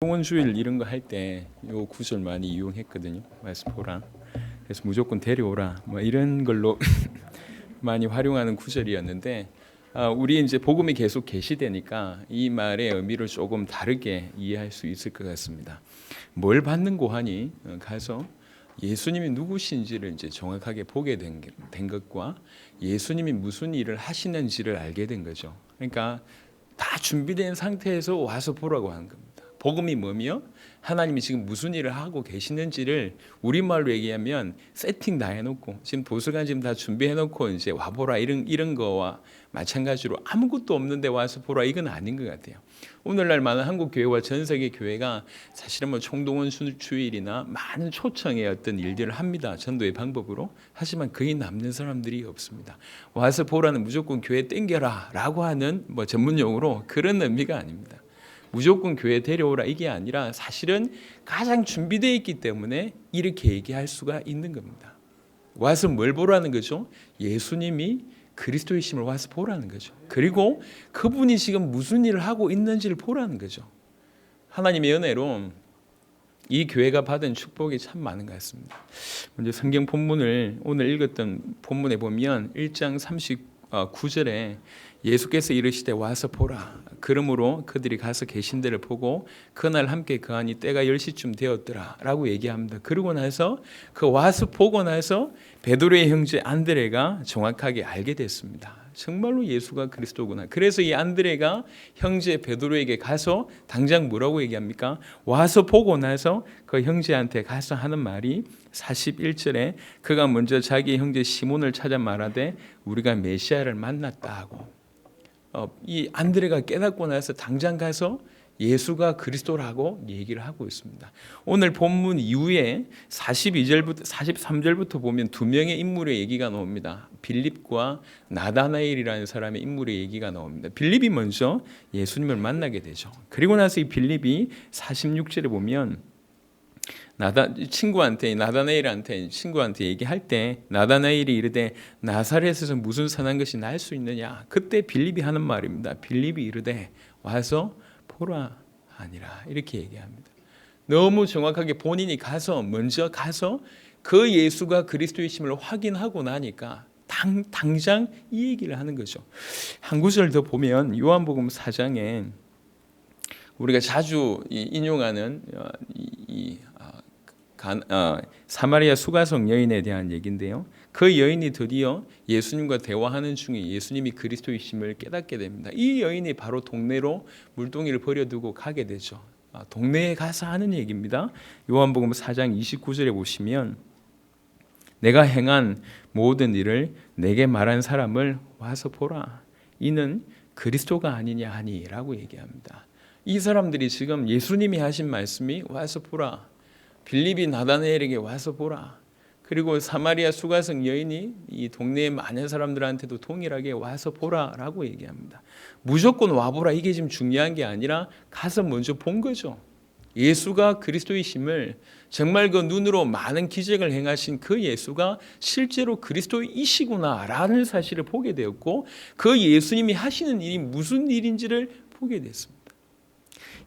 공원주일 이런 거 할 때 요 구절 많이 이용했거든요. 와스포라. 그래서 무조건 데려오라. 뭐 이런 걸로 많이 활용하는 구절이었는데 우리 이제 복음이 계속 계시되니까 이 말의 의미를 조금 다르게 이해할 수 있을 것 같습니다. 뭘 받는고 하니 가서 예수님이 누구신지를 이제 정확하게 보게 된 것과 예수님이 무슨 일을 하시는지를 알게 된 거죠. 그러니까 다 준비된 상태에서 와서 보라고 하는 겁니다. 복음이 뭐며 하나님이 지금 무슨 일을 하고 계시는지를 우리말로 얘기하면 세팅 다 해놓고 지금 도서관 지금 다 준비해놓고 이제 와보라 이런 거와 마찬가지로 아무것도 없는데 와서 보라 이건 아닌 것 같아요. 오늘날 많은 한국 교회와 전 세계 교회가 사실은 뭐 총동원 주일이나 많은 초청의 어떤 일들을 합니다. 전도의 방법으로. 하지만 거의 남는 사람들이 없습니다. 와서 보라는 무조건 교회 땡겨라라고 하는 뭐 전문용어로 그런 의미가 아닙니다. 무조건 교회 데려오라 이게 아니라 사실은 가장 준비되어 있기 때문에 이렇게 얘기할 수가 있는 겁니다. 와서 뭘 보라는 거죠? 예수님이 그리스도이심을 와서 보라는 거죠. 그리고 그분이 지금 무슨 일을 하고 있는지를 보라는 거죠. 하나님의 은혜로 이 교회가 받은 축복이 참 많은 것 같습니다. 먼저 성경 본문을 오늘 읽었던 본문에 보면 1장 39절에 예수께서 이르시되 와서 보라. 그러므로 그들이 가서 계신 데를 보고 그날 함께 거하니 때가 10시쯤 되었더라 라고 얘기합니다. 그러고 나서 그 와서 보고 나서 베드로의 형제 안드레가 정확하게 알게 됐습니다. 정말로 예수가 그리스도구나. 그래서 이 안드레가 형제 베드로에게 가서 당장 뭐라고 얘기합니까? 와서 보고 나서 그 형제한테 가서 하는 말이 41절에 그가 먼저 자기 형제 시몬을 찾아 말하되 우리가 메시아를 만났다 하고 이 안드레가 깨닫고 나서 당장 가서 예수가 그리스도라고 얘기를 하고 있습니다. 오늘 본문 이후에 42절부터 43절부터 보면 두 명의 인물의 얘기가 나옵니다. 빌립과 나다나엘이라는 사람의 인물의 얘기가 나옵니다. 빌립이 먼저 예수님을 만나게 되죠. 그리고 나서 이 빌립이 46절에 보면 나다나엘한테 친구한테 얘기할 때 나다나엘이 이르되 나사렛에서 무슨 선한 것이 날 수 있느냐. 그때 빌립이 하는 말입니다. 빌립이 이르되 와서 보라 아니라 이렇게 얘기합니다. 너무 정확하게 본인이 먼저 가서 그 예수가 그리스도이심을 확인하고 나니까 당장 이 얘기를 하는 거죠. 한 구절 더 보면 요한복음 4장에 우리가 자주 인용하는 사마리아 수가성 여인에 대한 얘기인데요. 그 여인이 드디어 예수님과 대화하는 중에 예수님이 그리스도이심을 깨닫게 됩니다. 이 여인이 바로 동네로 물동이를 버려두고 가게 되죠. 동네에 가서 하는 얘기입니다. 요한복음 4장 29절에 보시면 내가 행한 모든 일을 내게 말한 사람을 와서 보라. 이는 그리스도가 아니냐 하니라고 얘기합니다. 이 사람들이 지금 예수님이 하신 말씀이 와서 보라. 빌립이 나다나엘에게 와서 보라. 그리고 사마리아 수가성 여인이 이 동네의 많은 사람들한테도 동일하게 와서 보라라고 얘기합니다. 무조건 와보라 이게 지금 중요한 게 아니라 가서 먼저 본 거죠. 예수가 그리스도이심을 정말 그 눈으로 많은 기적을 행하신 그 예수가 실제로 그리스도이시구나라는 사실을 보게 되었고 그 예수님이 하시는 일이 무슨 일인지를 보게 됐습니다.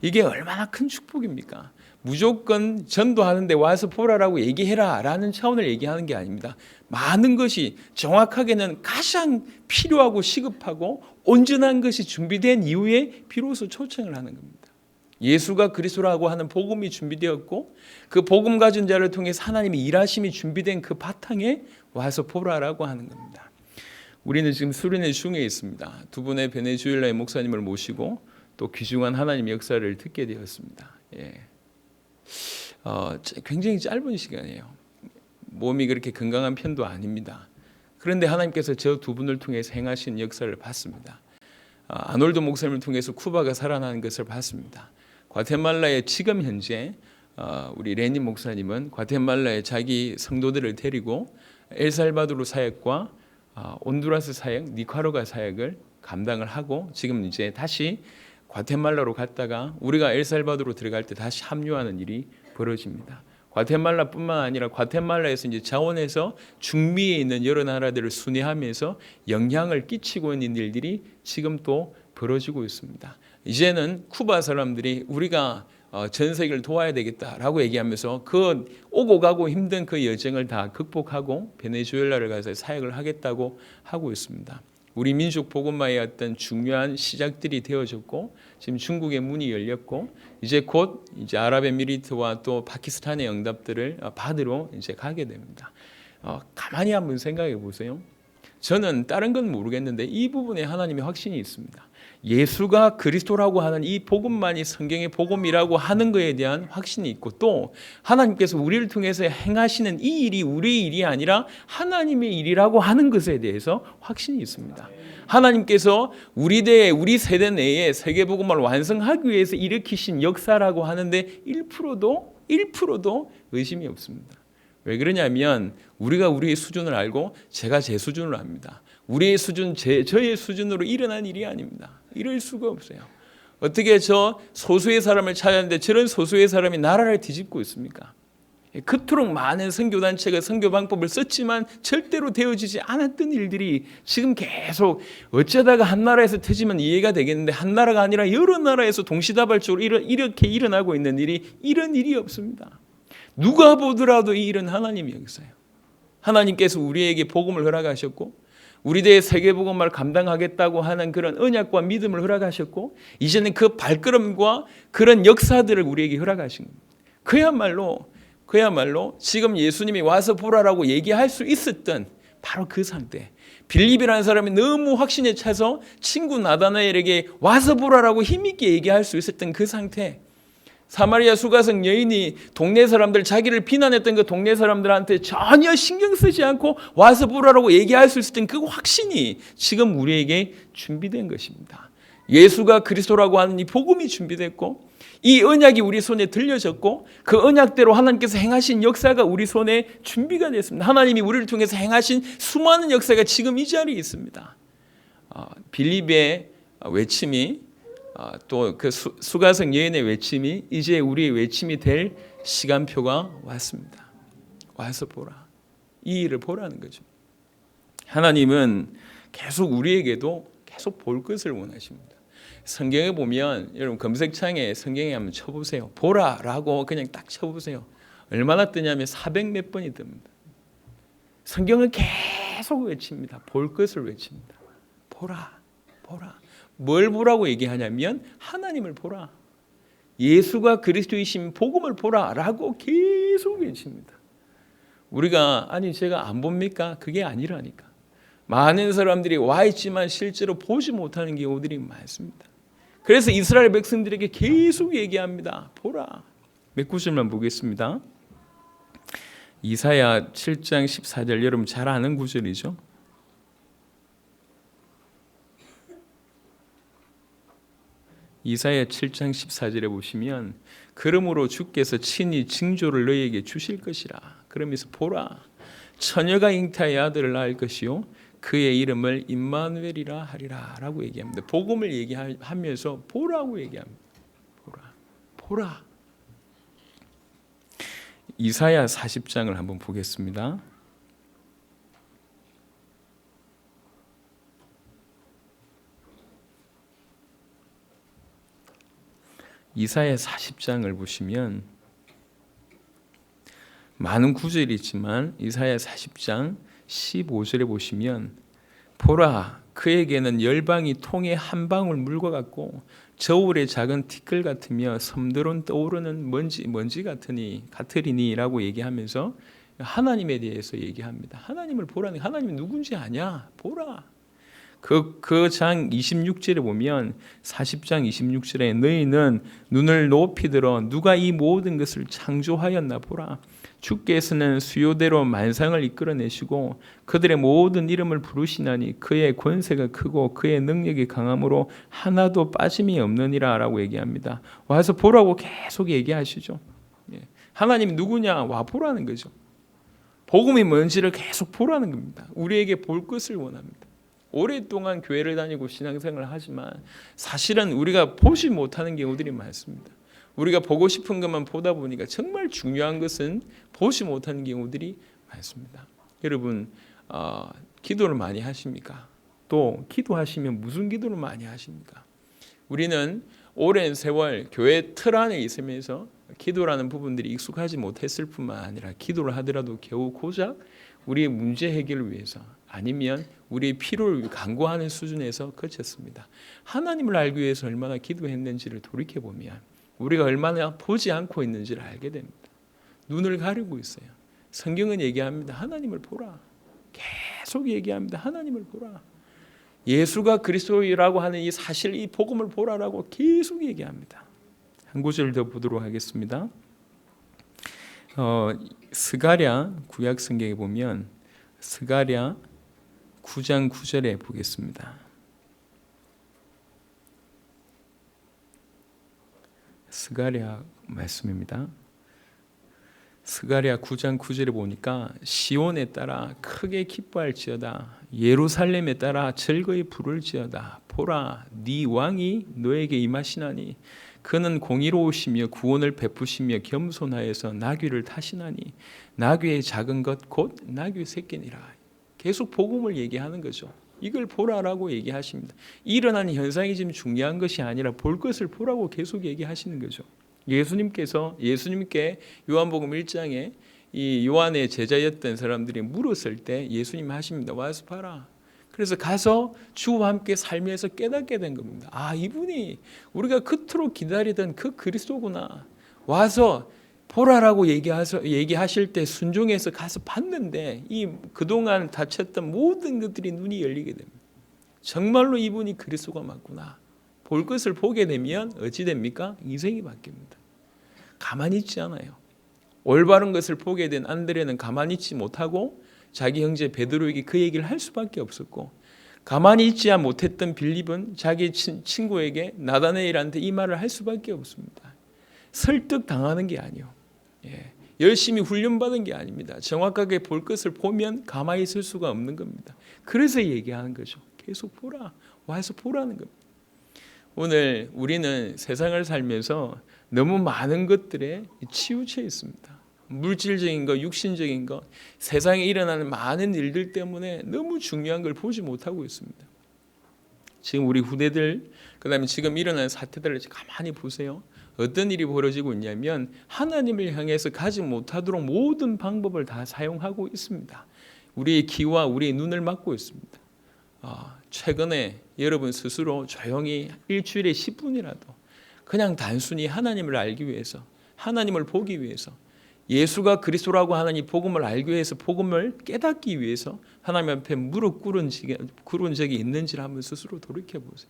이게 얼마나 큰 축복입니까? 무조건 전도하는데 와서 보라라고 얘기해라 라는 차원을 얘기하는 게 아닙니다. 많은 것이 정확하게는 가장 필요하고 시급하고 온전한 것이 준비된 이후에 비로소 초청을 하는 겁니다. 예수가 그리스도라고 하는 복음이 준비되었고 그 복음 가진 자를 통해 하나님의 일하심이 준비된 그 바탕에 와서 보라라고 하는 겁니다. 우리는 지금 수련회 중에 있습니다. 두 분의 베네수엘라의 목사님을 모시고 또 귀중한 하나님의 역사를 듣게 되었습니다. 굉장히 짧은 시간이에요. 몸이 그렇게 건강한 편도 아닙니다. 그런데 하나님께서 저 두 분을 통해서 행하신 역사를 봤습니다. 아놀드 목사님을 통해서 쿠바가 살아나는 것을 봤습니다. 과테말라에 지금 현재 우리 레니 목사님은 과테말라에 자기 성도들을 데리고 엘살바도르 사역과 온두라스 사역, 니카라과 사역을 감당을 하고 지금 이제 다시 과테말라로 갔다가 우리가 엘살바도르로 들어갈 때 다시 합류하는 일이 벌어집니다. 과테말라뿐만 아니라 과테말라에서 이제 자원해서 중미에 있는 여러 나라들을 순회하면서 영향을 끼치고 있는 일들이 지금 또 벌어지고 있습니다. 이제는 쿠바 사람들이 우리가 전 세계를 도와야 되겠다라고 얘기하면서 그 오고 가고 힘든 그 여정을 다 극복하고 베네수엘라를 가서 사역을 하겠다고 하고 있습니다. 우리 민족 복음화의 어떤 중요한 시작들이 되어졌고 지금 중국의 문이 열렸고 이제 곧 이제 아랍에미리트와 또 파키스탄의 응답들을 받으러 이제 가게 됩니다. 가만히 한번 생각해 보세요. 저는 다른 건 모르겠는데 이 부분에 하나님의 확신이 있습니다. 예수가 그리스도라고 하는 이 복음만이 성경의 복음이라고 하는 것에 대한 확신이 있고 또 하나님께서 우리를 통해서 행하시는 이 일이 우리의 일이 아니라 하나님의 일이라고 하는 것에 대해서 확신이 있습니다. 하나님께서 우리 세대 내에 세계복음을 완성하기 위해서 일으키신 역사라고 하는데 1%도 의심이 없습니다. 왜 그러냐면 우리가 우리의 수준을 알고 제가 제 수준을 압니다. 우리의 수준, 저의 수준으로 일어난 일이 아닙니다. 이럴 수가 없어요. 어떻게 저 소수의 사람을 찾았는데 저런 소수의 사람이 나라를 뒤집고 있습니까? 그토록 많은 선교단체가 선교 방법을 썼지만 절대로 되어지지 않았던 일들이 지금 계속 어쩌다가 한 나라에서 터지면 이해가 되겠는데 한 나라가 아니라 여러 나라에서 동시다발적으로 이렇게 일어나고 있는 일이 이런 일이 없습니다. 누가 보더라도 이 일은 하나님의 역사예요. 하나님께서 우리에게 복음을 허락하셨고 우리들의 세계복음을 감당하겠다고 하는 그런 언약과 믿음을 허락하셨고 이제는 그 발걸음과 그런 역사들을 우리에게 허락하신 겁니다. 그야말로 지금 예수님이 와서 보라라고 얘기할 수 있었던 바로 그 상태. 빌립이라는 사람이 너무 확신에 차서 친구 나다나엘에게 와서 보라라고 힘있게 얘기할 수 있었던 그 상태. 사마리아 수가성 여인이 동네 사람들 자기를 비난했던 그 동네 사람들한테 전혀 신경 쓰지 않고 와서 보라라고 얘기할 수 있었던 그 확신이 지금 우리에게 준비된 것입니다. 예수가 그리스도라고 하는 이 복음이 준비됐고 이 언약이 우리 손에 들려졌고 그 언약대로 하나님께서 행하신 역사가 우리 손에 준비가 됐습니다. 하나님이 우리를 통해서 행하신 수많은 역사가 지금 이 자리에 있습니다. 빌립의 외침이 또 그 수가성 여인의 외침이 이제 우리의 외침이 될 시간표가 왔습니다. 와서 보라. 이 일을 보라는 거죠. 하나님은 계속 우리에게도 계속 볼 것을 원하십니다. 성경에 보면 여러분 검색창에 성경에 한번 쳐보세요. 보라라고 그냥 딱 쳐보세요. 얼마나 뜨냐면 400몇 번이 뜹니다. 성경은 계속 외칩니다. 볼 것을 외칩니다. 보라, 보라. 뭘 보라고 얘기하냐면 하나님을 보라. 예수가 그리스도이신 복음을 보라라고 계속 외칩니다. 우리가 아니 제가 안 봅니까? 그게 아니라니까. 많은 사람들이 와 있지만 실제로 보지 못하는 경우들이 많습니다. 그래서 이스라엘 백성들에게 계속 얘기합니다. 보라. 몇 구절만 보겠습니다. 이사야 7장 14절 여러분 잘 아는 구절이죠. 이사야 7장 14절에 보시면 그러므로 주께서 친히 징조를 너희에게 주실 것이라. 그러면서 보라. 처녀가 잉타의 아들을 낳을 것이요 그의 이름을 임마누엘이라 하리라 라고 얘기합니다. 복음을 얘기하면서 보라고 얘기합니다. 보라. 보라. 이사야 40장을 한번 보겠습니다. 이사야 40장을 보시면 많은 구절이 있지만 이사야 40장 15절에 보시면 보라 그에게는 열방이 통에 한 방울 물과 같고 저울의 작은 티끌 같으며 섬드론 떠오르는 먼지 같으리니라고 얘기하면서 하나님에 대해서 얘기합니다. 하나님을 보라니 하나님이 누군지 아냐? 보라. 그 장 26절에 보면 40장 26절에 너희는 눈을 높이 들어 누가 이 모든 것을 창조하였나 보라. 주께서는 수요대로 만상을 이끌어내시고 그들의 모든 이름을 부르시나니 그의 권세가 크고 그의 능력이 강함으로 하나도 빠짐이 없느니라 라고 얘기합니다. 와서 보라고 계속 얘기하시죠. 하나님이 누구냐? 와 보라는 거죠. 복음이 뭔지를 계속 보라는 겁니다. 우리에게 볼 것을 원합니다. 오랫동안 교회를 다니고 신앙생활을 하지만 사실은 우리가 보지 못하는 경우들이 많습니다. 우리가 보고 싶은 것만 보다 보니까 정말 중요한 것은 보지 못하는 경우들이 많습니다. 여러분 기도를 많이 하십니까? 또 기도하시면 무슨 기도를 많이 하십니까? 우리는 오랜 세월 교회 틀 안에 있으면서 기도라는 부분들이 익숙하지 못했을 뿐만 아니라 기도를 하더라도 겨우 고작 우리의 문제 해결을 위해서 아니면 우리의 필요를 간구하는 수준에서 그쳤습니다. 하나님을 알기 위해서 얼마나 기도했는지를 돌이켜보면 우리가 얼마나 보지 않고 있는지를 알게 됩니다. 눈을 가리고 있어요. 성경은 얘기합니다. 하나님을 보라. 계속 얘기합니다. 하나님을 보라. 예수가 그리스도라고 하는 이 사실, 이 복음을 보라라고 계속 얘기합니다. 한 구절 더 보도록 하겠습니다. 스가랴 구약 성경에 보면 스가랴 9장 9절에 보겠습니다. 스가랴 말씀입니다. 스가랴 9장 9절에 보니까 시온에 따라 크게 기뻐할지어다 예루살렘에 따라 즐거이 부를지어다 보라 네 왕이 너에게 임하시나니 그는 공의로우시며 구원을 베푸시며 겸손하여서 나귀를 타시나니 나귀의 작은 것 곧 나귀 새끼니라. 계속 복음을 얘기하는 거죠. 이걸 보라라고 얘기하십니다. 일어나는 현상이 지금 중요한 것이 아니라 볼 것을 보라고 계속 얘기하시는 거죠. 예수님께 요한복음 1장에 이 요한의 제자였던 사람들이 물었을 때 예수님 하십니다. 와서 봐라. 그래서 가서 주와 함께 살면서 깨닫게 된 겁니다. 아, 이분이 우리가 그토록 기다리던 그 그리스도구나. 와서 보라라고 얘기하실 때 순종해서 가서 봤는데 이 그동안 다쳤던 모든 것들이 눈이 열리게 됩니다. 정말로 이분이 그리스도가 맞구나. 볼 것을 보게 되면 어찌 됩니까? 인생이 바뀝니다. 가만히 있지 않아요. 올바른 것을 보게 된 안드레는 가만히 있지 못하고 자기 형제 베드로에게 그 얘기를 할 수밖에 없었고, 가만히 있지 못했던 빌립은 자기 친구에게 나다네엘한테 이 말을 할 수밖에 없습니다. 설득당하는 게 아니요. 열심히 훈련받은 게 아닙니다. 정확하게 볼 것을 보면 가만히 있을 수가 없는 겁니다. 그래서 얘기하는 거죠. 계속 보라. 와서 보라는 겁니다. 오늘 우리는 세상을 살면서 너무 많은 것들에 치우쳐 있습니다. 물질적인 것, 육신적인 것, 세상에 일어나는 많은 일들 때문에 너무 중요한 걸 보지 못하고 있습니다. 지금 우리 후대들, 그다음에 지금 일어나는 사태들을 가만히 보세요. 어떤 일이 벌어지고 있냐면 하나님을 향해서 가지 못하도록 모든 방법을 다 사용하고 있습니다. 우리의 귀와 우리의 눈을 막고 있습니다. 최근에 여러분 스스로 조용히 일주일에 10분이라도 그냥 단순히 하나님을 알기 위해서, 하나님을 보기 위해서, 예수가 그리스도라고 하는 이 복음을 알기 위해서, 복음을 깨닫기 위해서 하나님 앞에 무릎 꿇은 적이 있는지를 한번 스스로 돌이켜보세요.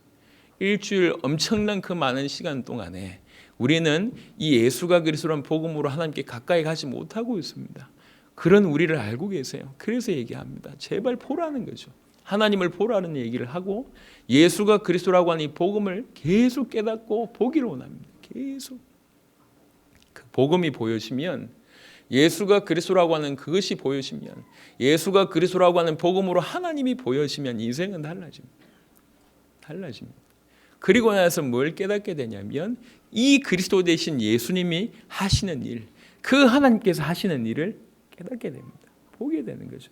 일주일 엄청난 그 많은 시간 동안에 우리는 이 예수가 그리스도라는 복음으로 하나님께 가까이 가지 못하고 있습니다. 그런 우리를 알고 계세요. 그래서 얘기합니다. 제발 보라는 거죠. 하나님을 보라는 얘기를 하고 예수가 그리스도라고 하는 이 복음을 계속 깨닫고 보기를 원합니다. 계속 그 복음이 보여지면, 예수가 그리스도라고 하는 그것이 보여지면, 예수가 그리스도라고 하는 복음으로 하나님이 보여지면 인생은 달라집니다. 그리고 나서 뭘 깨닫게 되냐면 이 그리스도 되신 예수님이 하시는 일, 그 하나님께서 하시는 일을 깨닫게 됩니다. 보게 되는 거죠.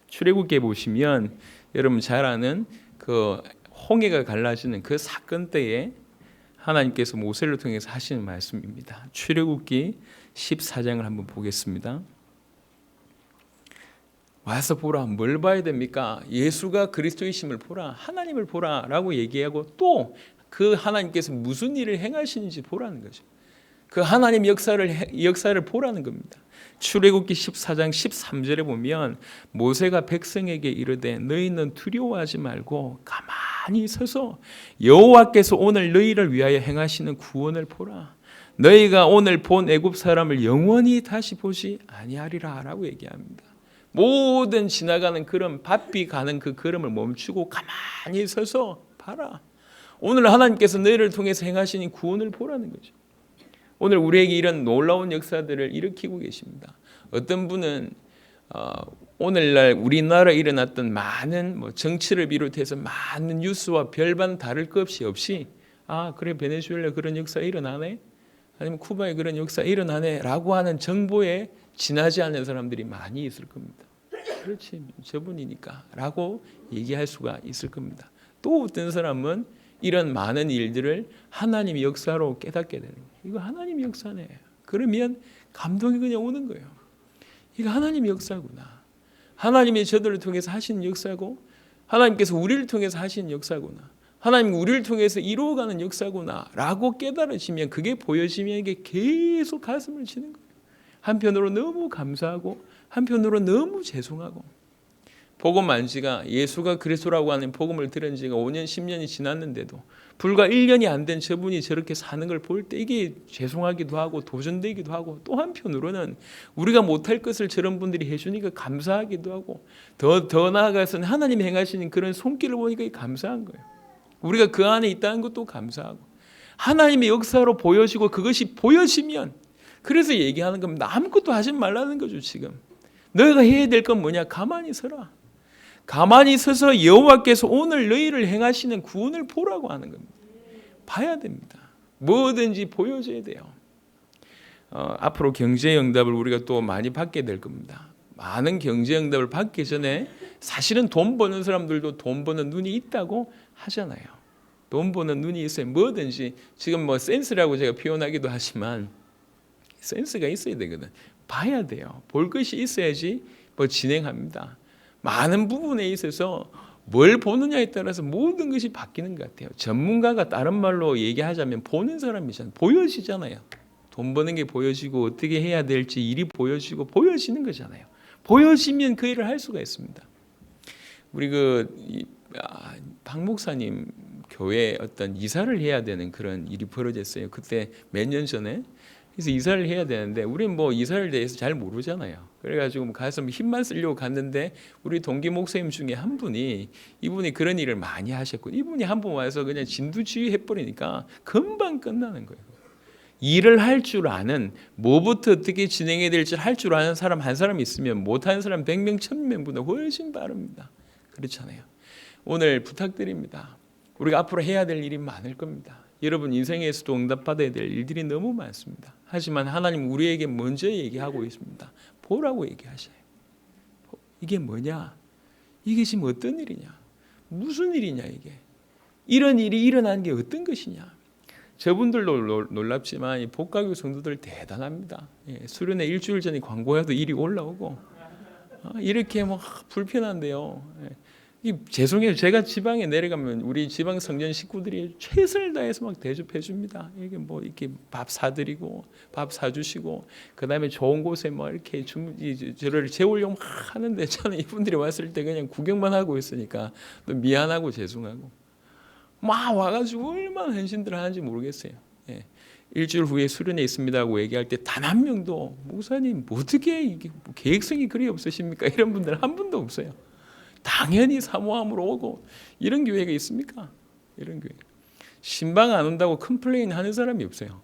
출애굽기에 보시면 여러분 잘 아는 그 홍해가 갈라지는 그 사건 때에 하나님께서 모세를 통해서 하시는 말씀입니다. 출애굽기 14장을 한번 보겠습니다. 와서 보라. 뭘 봐야 됩니까? 예수가 그리스도이심을 보라. 하나님을 보라라고 얘기하고 또 그 하나님께서 무슨 일을 행하시는지 보라는 거죠. 그 하나님 역사를 보라는 겁니다. 출애굽기 14장 13절에 보면 모세가 백성에게 이르되 너희는 두려워하지 말고 가만히 서서 여호와께서 오늘 너희를 위하여 행하시는 구원을 보라. 너희가 오늘 본 애굽 사람을 영원히 다시 보지 아니하리라 라고 얘기합니다. 모든 지나가는 걸음, 바삐 가는 그 걸음을 멈추고 가만히 서서 봐라. 오늘 하나님께서 너희를 통해서 행하시는 구원을 보라는 거죠. 오늘 우리에게 이런 놀라운 역사들을 일으키고 계십니다. 어떤 분은 오늘날 우리나라에 일어났던 많은 정치를 비롯해서 많은 뉴스와 별반 다를 것 없이 그래 베네수엘라 그런 역사 일어나네, 아니면 쿠바에 그런 역사 일어나네 라고 하는 정보에 지나지 않는 사람들이 많이 있을 겁니다. 그렇지 저분이니까 라고 얘기할 수가 있을 겁니다. 또 어떤 사람은 이런 많은 일들을 하나님의 역사로 깨닫게 되는 거예요. 이거 하나님의 역사네. 그러면 감동이 그냥 오는 거예요. 이거 하나님의 역사구나. 하나님이 저들을 통해서 하시는 역사고 하나님께서 우리를 통해서 하시는 역사구나. 하나님 우리를 통해서 이루어가는 역사구나 라고 깨달아지면 그게 보여지면 이게 계속 가슴을 치는 거예요. 한편으로 너무 감사하고 한편으로 너무 죄송하고 복음 안지가 예수가 그리스도라고 하는 복음을 들은 지가 5년 10년이 지났는데도 불과 1년이 안 된 저분이 저렇게 사는 걸 볼 때 이게 죄송하기도 하고 도전되기도 하고 또 한편으로는 우리가 못할 것을 저런 분들이 해주니까 감사하기도 하고 더 나아가서는 하나님이 행하시는 그런 손길을 보니까 감사한 거예요. 우리가 그 안에 있다는 것도 감사하고 하나님의 역사로 보여지고 그것이 보여지면 그래서 얘기하는 겁니다. 아무것도 하지 말라는 거죠. 지금 너희가 해야 될 건 뭐냐? 가만히 서라. 가만히 서서 여호와께서 오늘 너희를 행하시는 구원을 보라고 하는 겁니다. 봐야 됩니다. 뭐든지 보여줘야 돼요. 앞으로 경제응답을 우리가 또 많이 받게 될 겁니다. 많은 경제응답을 받기 전에 사실은 돈 버는 사람들도 돈 버는 눈이 있다고 하잖아요. 돈 버는 눈이 있어요. 뭐든지 지금 뭐 센스라고 제가 표현하기도 하지만 센스가 있어야 되거든. 봐야 돼요. 볼 것이 있어야지 뭐 진행합니다. 많은 부분에 있어서 뭘 보느냐에 따라서 모든 것이 바뀌는 것 같아요. 전문가가 다른 말로 얘기하자면 보는 사람이잖아요. 보여지잖아요. 돈 버는 게 보여지고 어떻게 해야 될지 일이 보여지고 보여지는 거잖아요. 보여지면 그 일을 할 수가 있습니다. 우리 박 목사님 교회에 어떤 이사를 해야 되는 그런 일이 벌어졌어요. 그때 몇 년 전에. 그래서 이사를 해야 되는데 우리는 뭐 이사를 대해서 잘 모르잖아요. 그래가지고 가서 힘만 쓰려고 갔는데 우리 동기 목사님 중에 한 분이 이분이 그런 일을 많이 하셨고 이분이 한 번 와서 그냥 진두지휘 해버리니까 금방 끝나는 거예요. 일을 할 줄 아는 뭐부터 어떻게 진행해야 될지 할 줄 아는 사람 한 사람 있으면 못하는 사람 100명 1000명보다 훨씬 빠릅니다. 그렇잖아요. 오늘 부탁드립니다. 우리가 앞으로 해야 될 일이 많을 겁니다. 여러분 인생에서도 응답받아야 될 일들이 너무 많습니다. 하지만 하나님 우리에게 먼저 얘기하고 있습니다. 보라고 얘기하셔요. 이게 뭐냐? 이게 지금 어떤 일이냐? 무슨 일이냐 이게? 이런 일이 일어난 게 어떤 것이냐? 저분들도 놀랍지만 이 복가교 성도들 대단합니다. 수련회 일주일 전에 광고해도 일이 올라오고 이렇게 뭐 불편한데요. 죄송해요. 제가 지방에 내려가면 우리 지방 성전 식구들이 최선을 다해서 막 대접해 줍니다. 이게 뭐 이렇게 밥 사드리고 밥 사주시고 그 다음에 좋은 곳에 뭐 이렇게 저를 재우려고 막 하는데 저는 이분들이 왔을 때 그냥 구경만 하고 있으니까 또 미안하고 죄송하고 막 와가지고 얼마나 헌신들 하는지 모르겠어요. 일주일 후에 수련회 있습니다 하고 얘기할 때 단 한 명도 목사님 어떻게 이게 뭐 계획성이 그리 없으십니까? 이런 분들 한 분도 없어요. 당연히 사모함으로 오고 이런 교회가 있습니까? 이런 교회. 신방 안 온다고 컴플레인 하는 사람이 없어요.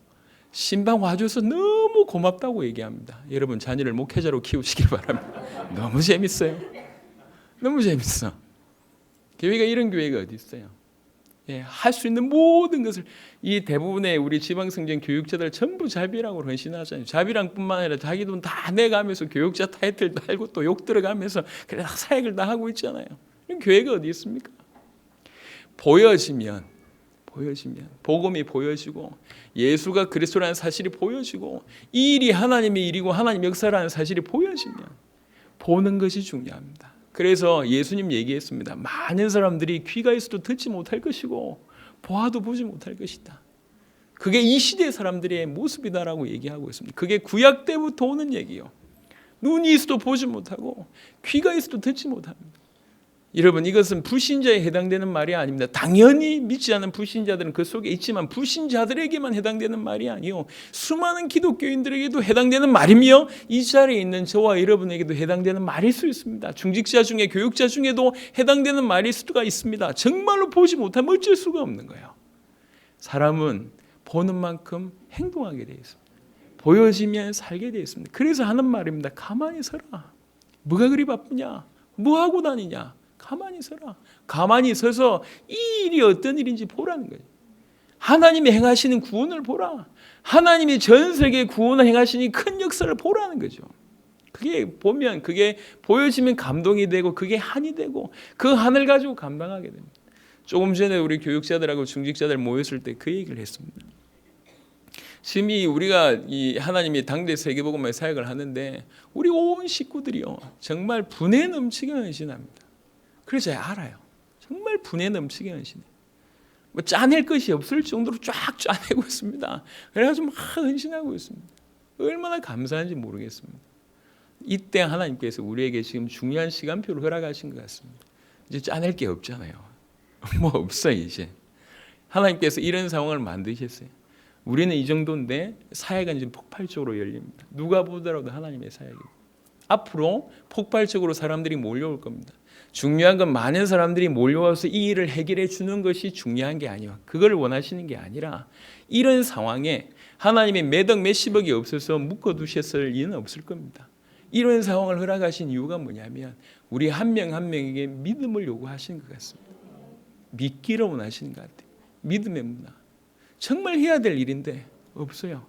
신방 와줘서 너무 고맙다고 얘기합니다. 여러분 자녀를 목회자로 키우시길 바랍니다. 너무 재밌어요. 너무 재밌어. 교회가 이런 교회가 어디 있어요? 할 수 있는 모든 것을 이 대부분의 우리 지방성전 교육자들 전부 자비랑으로 헌신하잖아요. 자비랑뿐만 아니라 자기 돈 다 내가면서 교육자 타이틀 달고 또 욕 들어가면서 그래 사역을 다 하고 있잖아요. 이런 교회가 어디 있습니까? 보여지면 복음이 보여지고 예수가 그리스도라는 사실이 보여지고 이 일이 하나님의 일이고 하나님 역사라는 사실이 보여지면 보는 것이 중요합니다. 그래서 예수님 얘기했습니다. 많은 사람들이 귀가 있어도 듣지 못할 것이고 보아도 보지 못할 것이다. 그게 이 시대 사람들의 모습이다라고 얘기하고 있습니다. 그게 구약 때부터 오는 얘기예요. 눈이 있어도 보지 못하고 귀가 있어도 듣지 못합니다. 여러분 이것은 불신자에 해당되는 말이 아닙니다. 당연히 믿지 않는 불신자들은 그 속에 있지만 불신자들에게만 해당되는 말이 아니요 수많은 기독교인들에게도 해당되는 말이며 이 자리에 있는 저와 여러분에게도 해당되는 말일 수 있습니다. 중직자 중에 교육자 중에도 해당되는 말일 수가 있습니다. 정말로 보지 못하면 어쩔 수가 없는 거예요. 사람은 보는 만큼 행동하게 되어 있습니다. 보여지면 살게 되어 있습니다. 그래서 하는 말입니다. 가만히 서라. 뭐가 그리 바쁘냐? 뭐 하고 다니냐? 가만히 서라. 가만히 서서 이 일이 어떤 일인지 보라는 거예요. 하나님이 행하시는 구원을 보라. 하나님이 전 세계 구원을 행하시니 큰 역사를 보라는 거죠. 그게 보면 그게 보여지면 감동이 되고 그게 한이 되고 그 한을 가지고 감당하게 됩니다. 조금 전에 우리 교육자들하고 중직자들 모였을 때 그 얘기를 했습니다. 심히 우리가 이 하나님이 당대 세계복음의 사역을 하는데 우리 온 식구들이요 정말 분에 넘치게 헌신합니다. 그래서 제가 알아요. 정말 분에 넘치게 헌신해. 뭐 짜낼 것이 없을 정도로 쫙 짜내고 있습니다. 그래가지고 막 헌신하고 있습니다. 얼마나 감사한지 모르겠습니다. 이때 하나님께서 우리에게 지금 중요한 시간표를 허락하신 것 같습니다. 이제 짜낼 게 없잖아요. 뭐 없어요 이제. 하나님께서 이런 상황을 만드셨어요. 우리는 이 정도인데 사역은 지금 폭발적으로 열립니다. 누가 보더라도 하나님의 사역입니다. 앞으로 폭발적으로 사람들이 몰려올 겁니다. 중요한 건 많은 사람들이 몰려와서 이 일을 해결해 주는 것이 중요한 게 아니에요. 그걸 원하시는 게 아니라 이런 상황에 하나님의 몇억 몇십억이 없어서 묶어두셨을 리는 없을 겁니다. 이런 상황을 허락하신 이유가 뭐냐면 우리 한 명 한 명에게 믿음을 요구하시는 것 같습니다. 믿기를 원하시는 것 같아요. 믿음의 문화. 정말 해야 될 일인데 없어요.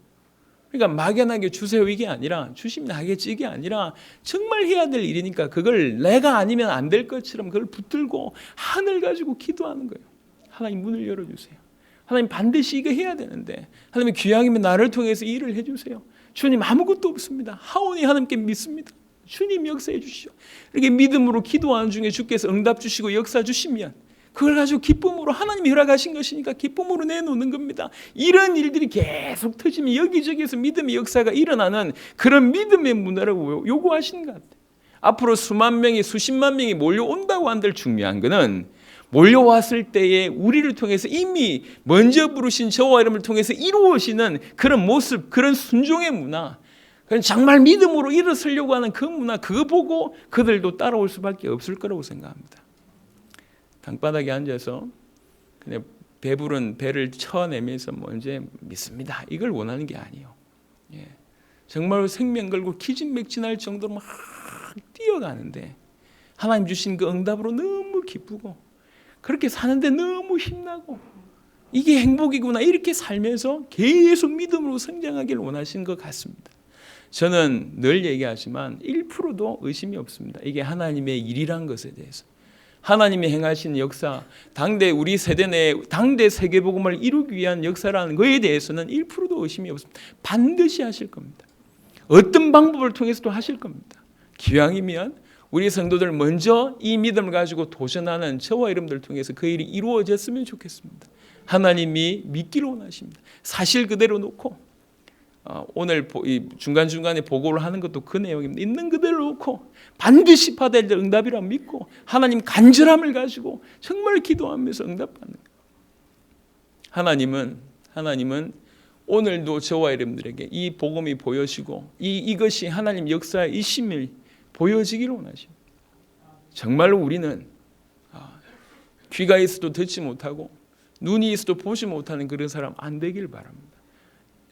그러니까 막연하게 주세요 이게 아니라 주시면 하겠지 이게 아니라 정말 해야 될 일이니까 그걸 내가 아니면 안 될 것처럼 그걸 붙들고 하늘 가지고 기도하는 거예요. 하나님 문을 열어주세요. 하나님 반드시 이거 해야 되는데 하나님 기왕이면 나를 통해서 일을 해주세요. 주님 아무것도 없습니다. 하오니 하나님께 믿습니다. 주님 역사해 주시오. 이렇게 믿음으로 기도하는 중에 주께서 응답 주시고 역사 주시면 그걸 가지고 기쁨으로 하나님이 허락하신 것이니까 기쁨으로 내놓는 겁니다. 이런 일들이 계속 터지면 여기저기에서 믿음의 역사가 일어나는 그런 믿음의 문화를 요구하시는 것 같아요. 앞으로 수만 명이 수십만 명이 몰려온다고 한들 중요한 것은 몰려왔을 때에 우리를 통해서 이미 먼저 부르신 저와 이름을 통해서 이루어지는 그런 모습, 그런 순종의 문화, 정말 믿음으로 일어서려고 하는 그 문화, 그거 보고 그들도 따라올 수밖에 없을 거라고 생각합니다. 땅바닥에 앉아서 그냥 배부른 배를 쳐내면서 먼저 믿습니다. 이걸 원하는 게 아니에요. 예. 정말 생명 걸고 기진맥진할 정도로 막 뛰어가는데 하나님 주신 그 응답으로 너무 기쁘고 그렇게 사는데 너무 힘나고 이게 행복이구나 이렇게 살면서 계속 믿음으로 성장하기를 원하시는 것 같습니다. 저는 늘 얘기하지만 1%도 의심이 없습니다. 이게 하나님의 일이란 것에 대해서. 하나님이 행하신 역사, 당대 우리 세대 내 당대 세계복음을 이루기 위한 역사라는 것에 대해서는 1%도 의심이 없습니다. 반드시 하실 겁니다. 어떤 방법을 통해서도 하실 겁니다. 기왕이면 우리 성도들 먼저 이 믿음을 가지고 도전하는 저와 여러분들 통해서 그 일이 이루어졌으면 좋겠습니다. 하나님이 믿기를 원하십니다. 사실 그대로 놓고 오늘 중간중간에 보고를 하는 것도 그 내용입니다. 있는 그대로 놓고 반드시 받아야 될 응답이라 믿고 하나님 간절함을 가지고 정말 기도하면서 응답받는 거예요. 하나님은 오늘도 저와 여러분들에게 이 복음이 보여지고 이것이 하나님 역사의 이심을 보여지기를 원하십니다. 정말로 우리는 귀가 있어도 듣지 못하고 눈이 있어도 보지 못하는 그런 사람 안 되길 바랍니다.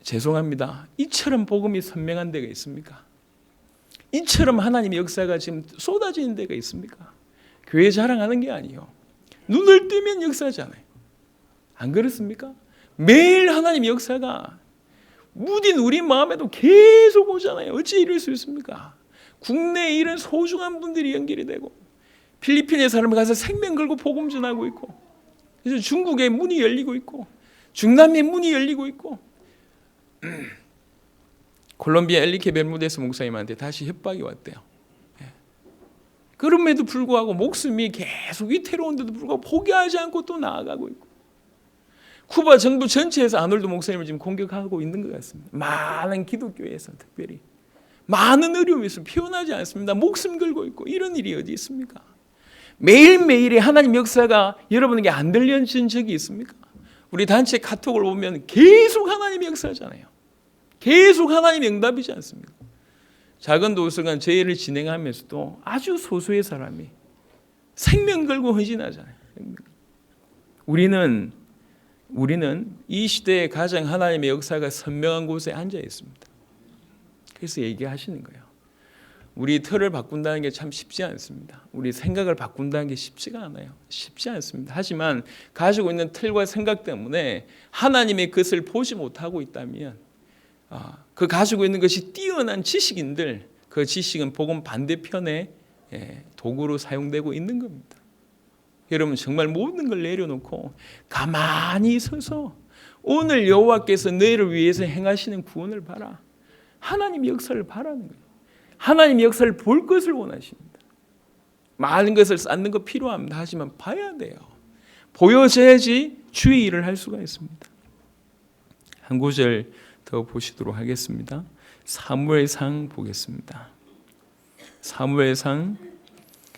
죄송합니다. 이처럼 복음이 선명한 데가 있습니까? 이처럼 하나님의 역사가 지금 쏟아지는 데가 있습니까? 교회 자랑하는 게 아니에요. 눈을 뜨면 역사잖아요. 안 그렇습니까? 매일 하나님의 역사가 무딘 우리 마음에도 계속 오잖아요. 어찌 이럴 수 있습니까? 국내에 이런 소중한 분들이 연결이 되고 필리핀의 사람을 가서 생명 걸고 복음 전하고 있고 그래서 중국의 문이 열리고 있고 중남미의 문이 열리고 있고 콜롬비아 엘리케 벨무데스 목사님한테 다시 협박이 왔대요. 그럼에도 불구하고 목숨이 계속 위태로운데도 불구하고 포기하지 않고 또 나아가고 있고 쿠바 정부 전체에서 아놀드 목사님을 지금 공격하고 있는 것 같습니다. 많은 기독교에서 특별히 많은 어려움에서 표현하지 않습니다. 목숨 걸고 있고 이런 일이 어디 있습니까? 매일매일의 하나님 역사가 여러분에게 안 들려진 적이 있습니까? 우리 단체 카톡을 보면 계속 하나님의 역사잖아요. 계속 하나님의 응답이지 않습니까? 작은 도서관 제일을 진행하면서도 아주 소수의 사람이 생명 걸고 헌신하잖아요. 우리는 이 시대에 가장 하나님의 역사가 선명한 곳에 앉아 있습니다. 그래서 얘기하시는 거예요. 우리 틀을 바꾼다는 게 참 쉽지 않습니다. 우리 생각을 바꾼다는 게 쉽지가 않아요. 쉽지 않습니다. 하지만 가지고 있는 틀과 생각 때문에 하나님의 것을 보지 못하고 있다면 그 가지고 있는 것이 뛰어난 지식인들 그 지식은 복음 반대편에 도구로 사용되고 있는 겁니다. 여러분 정말 모든 걸 내려놓고 가만히 서서 오늘 여호와께서 너희를 위해서 행하시는 구원을 봐라. 하나님 역사를 바라는 거예요. 하나님 역사를 볼 것을 원하십니다. 많은 것을 쌓는 거 필요합니다. 하지만 봐야 돼요. 보여져야지 주의 일을 할 수가 있습니다. 한 구절 더 보시도록 하겠습니다. 사무엘상 보겠습니다. 사무엘상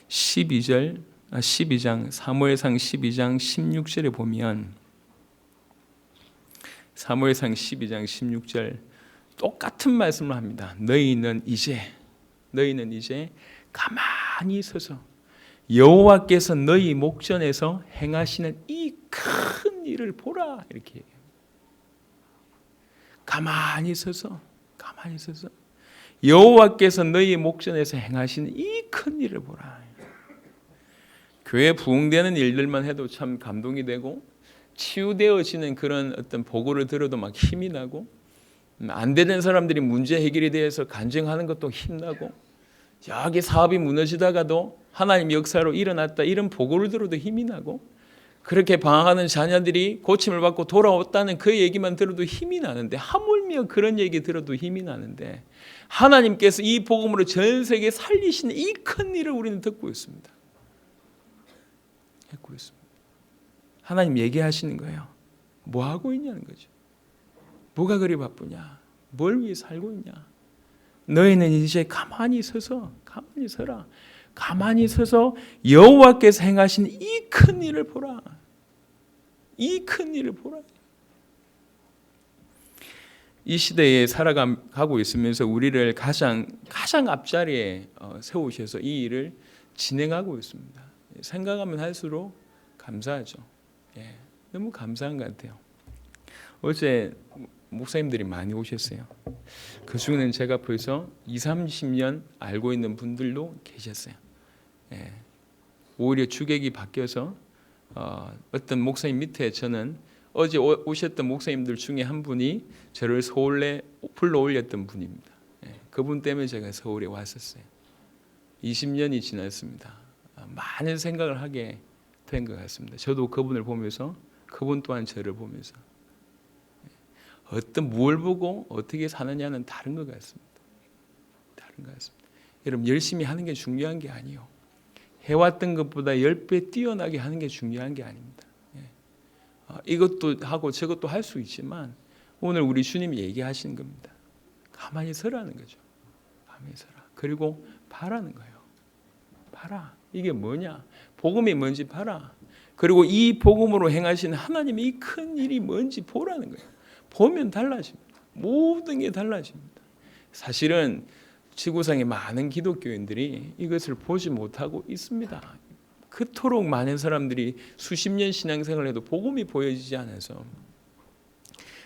12장 사무엘상 12장 16절에 보면 사무엘상 12장 16절 똑같은 말씀을 합니다. 너희는 이제 가만히 서서 여호와께서 너희 목전에서 행하시는 이 큰 일을 보라 이렇게 얘기해요. 가만히 서서 여호와께서 너희 목전에서 행하시는 이 큰 일을 보라. 교회 부흥되는 일들만 해도 참 감동이 되고 치유되어지는 그런 어떤 보고를 들어도 막 힘이 나고 안 되는 사람들이 문제 해결에 대해서 간증하는 것도 힘나고 여기 사업이 무너지다가도 하나님 역사로 일어났다 이런 보고를 들어도 힘이 나고 그렇게 방황하는 자녀들이 고침을 받고 돌아왔다는 그 얘기만 들어도 힘이 나는데 하물며 그런 얘기 들어도 힘이 나는데 하나님께서 이 복음으로 전 세계 살리시는 이 큰 일을 우리는 듣고 있습니다. 하나님 얘기하시는 거예요. 뭐 하고 있냐는 거죠. 뭐가 그리 바쁘냐? 뭘 위해 살고 있냐? 너희는 이제 가만히 서라. 가만히 서서 여호와께서 행하신 이 큰 일을 보라. 이 큰 일을 보라. 이 시대에 살아가고 있으면서 우리를 가장 앞자리에 세우셔서 이 일을 진행하고 있습니다. 생각하면 할수록 감사하죠. 너무 감사한 것 같아요. 어제 목사님들이 많이 오셨어요. 그 중에는 제가 벌써 20-30년 알고 있는 분들도 계셨어요. 오히려 주객이 바뀌어서 어떤 목사님 밑에 저는 어제 오셨던 목사님들 중에 한 분이 저를 서울에 불러올렸던 분입니다. 그분 때문에 제가 서울에 왔었어요. 20년이 지났습니다. 많은 생각을 하게 된 것 같습니다. 저도 그분을 보면서 그분 또한 저를 보면서 뭘 보고 어떻게 사느냐는 다른 것 같습니다. 여러분 열심히 하는 게 중요한 게 아니에요. 해왔던 것보다 10배 뛰어나게 하는 게 중요한 게 아닙니다. 이것도 하고 저것도 할 수 있지만 오늘 우리 주님이 얘기하시는 겁니다. 가만히 서라는 거죠. 가만히 서라. 그리고 봐라는 거예요. 봐라. 이게 뭐냐? 복음이 뭔지 봐라. 그리고 이 복음으로 행하신 하나님의 이 큰 일이 뭔지 보라는 거예요. 보면 달라집니다. 모든 게 달라집니다. 사실은 지구상의 많은 기독교인들이 이것을 보지 못하고 있습니다. 그토록 많은 사람들이 수십 년 신앙생활을 해도 복음이 보여지지 않아서